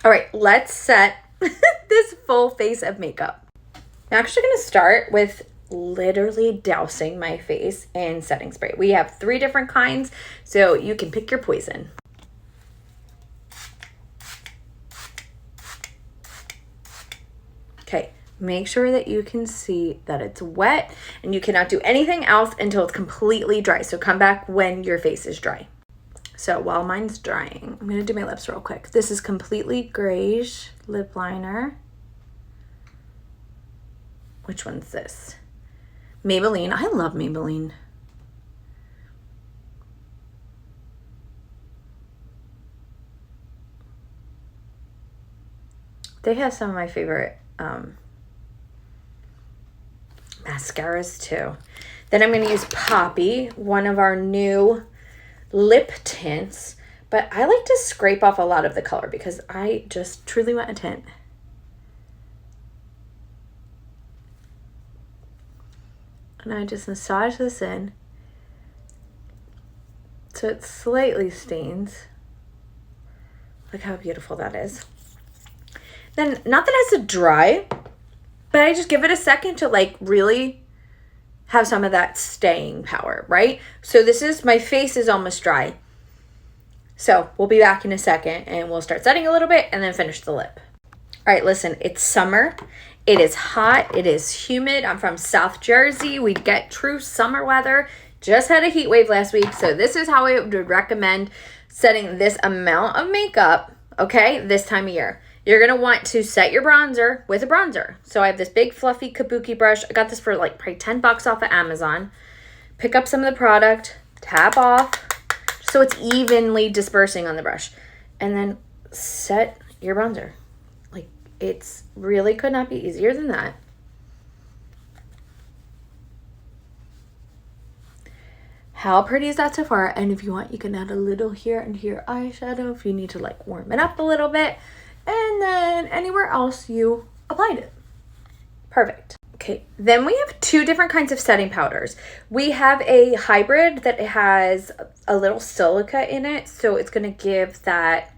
All right, let's set this full face of makeup. I'm actually going to start with literally dousing my face in setting spray. We have 3 different kinds, so you can pick your poison. Okay, make sure that you can see that it's wet, and you cannot do anything else until it's completely dry. So come back when your face is dry. So while mine's drying, I'm going to do my lips real quick. This is Completely Grayish lip liner. Which one's this? Maybelline. I love Maybelline. They have some of my favorite mascaras too. Then I'm going to use Poppy, one of our new lip tints. But I like to scrape off a lot of the color because I just truly want a tint. And I just massage this in so it slightly stains. Look how beautiful that is. Then, not that it has to dry, but I just give it a second to like really have some of that staying power, right? So this is, my face is almost dry. So we'll be back in a second and we'll start setting a little bit and then finish the lip. All right, listen, it's summer. It is hot. It is humid. I'm from South Jersey. We get true summer weather. Just had a heat wave last week. So this is how I would recommend setting this amount of makeup, okay, this time of year. You're going to want to set your bronzer with a bronzer. So I have this big fluffy kabuki brush. I got this for like probably $10 off of Amazon. Pick up some of the product, tap off, so it's evenly dispersing on the brush. And then set your bronzer. It's really could not be easier than that. How pretty is that so far? And if you want, you can add a little here and here eyeshadow if you need to like warm it up a little bit. And then anywhere else you applied it. Perfect. Okay, then we have 2 different kinds of setting powders. We have a hybrid that has a little silica in it, so it's going to give that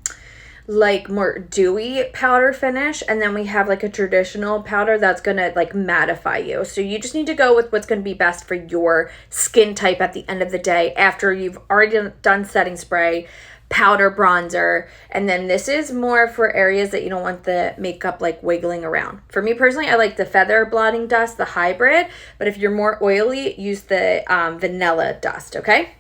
like more dewy powder finish, and then we have like a traditional powder that's gonna like mattify you. So you just need to go with what's gonna be best for your skin type at the end of the day after you've already done setting spray, powder, bronzer, and then this is more for areas that you don't want the makeup like wiggling around. For me personally, I like the Feather Blotting Dust, the hybrid, but if you're more oily, use the Vanilla Dust, okay?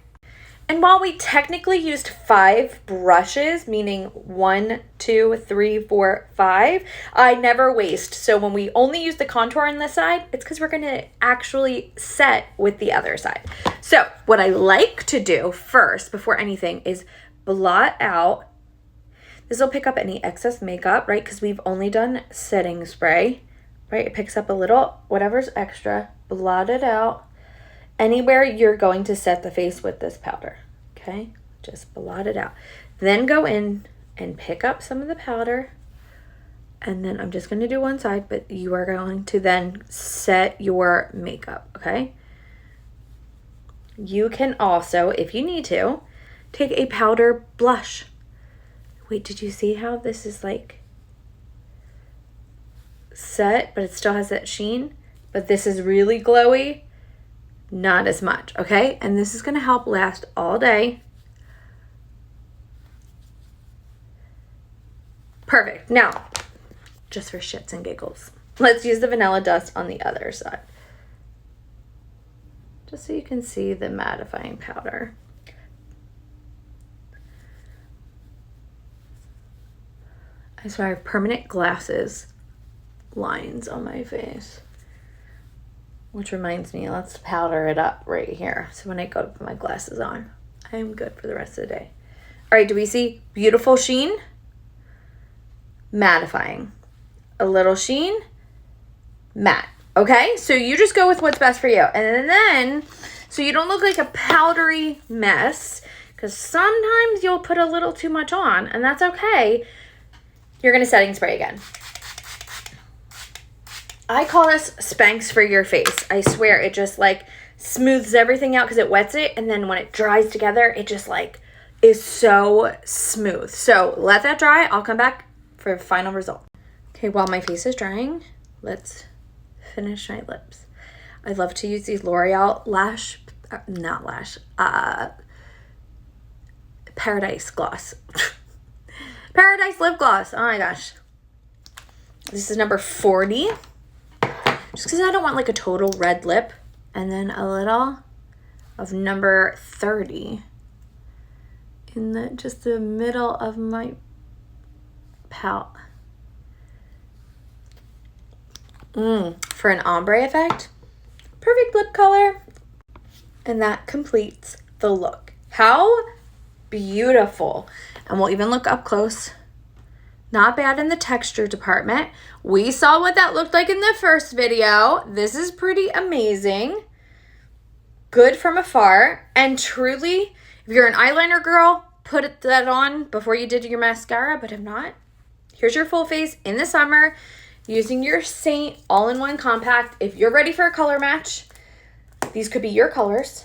And while we technically used 5 brushes, meaning 1, 2, 3, 4, 5, I never waste. So when we only use the contour on this side, it's because we're going to actually set with the other side. So what I like to do first, before anything, is blot out. This will pick up any excess makeup, right? Because we've only done setting spray, right? It picks up a little, whatever's extra, blot it out. Anywhere you're going to set the face with this powder, okay? Just blot it out. Then go in and pick up some of the powder, and then I'm just going to do one side, but you are going to then set your makeup, okay? You can also, if you need to, take a powder blush. Wait, did you see how this is like set, but it still has that sheen? But this is really glowy. Not as much, okay? And this is going to help last all day. Perfect. Now, just for shits and giggles, let's use the Vanilla Dust on the other side. Just so you can see the mattifying powder. I swear I have permanent glasses lines on my face. Which reminds me, let's powder it up right here. So when I go to put my glasses on, I am good for the rest of the day. All right, do we see beautiful sheen? Mattifying. A little sheen, matte. Okay, so you just go with what's best for you. And then, so you don't look like a powdery mess, because sometimes you'll put a little too much on, and that's okay. You're going to setting spray again. I call this Spanx for your face. I swear it just like smooths everything out because it wets it. And then when it dries together, it just like is so smooth. So let that dry. I'll come back for a final result. Okay, while my face is drying, let's finish my lips. I love to use these L'Oreal Paradise Gloss. Paradise Lip Gloss. Oh my gosh. This is number 40. Just because I don't want like a total red lip. And then a little of number 30 in just the middle of my palette. For an ombre effect. Perfect lip color. And that completes the look. How beautiful. And we'll even look up close. Not bad in the texture department. We saw what that looked like in the first video. This is pretty amazing. Good from afar. And truly, if you're an eyeliner girl, put that on before you did your mascara. But if not, here's your full face in the summer using your Saint all-in-one compact. If you're ready for a color match, these could be your colors.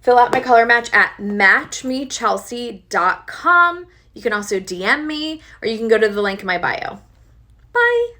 Fill out my color match at matchmechelsea.com. You can also DM me, or you can go to the link in my bio. Bye.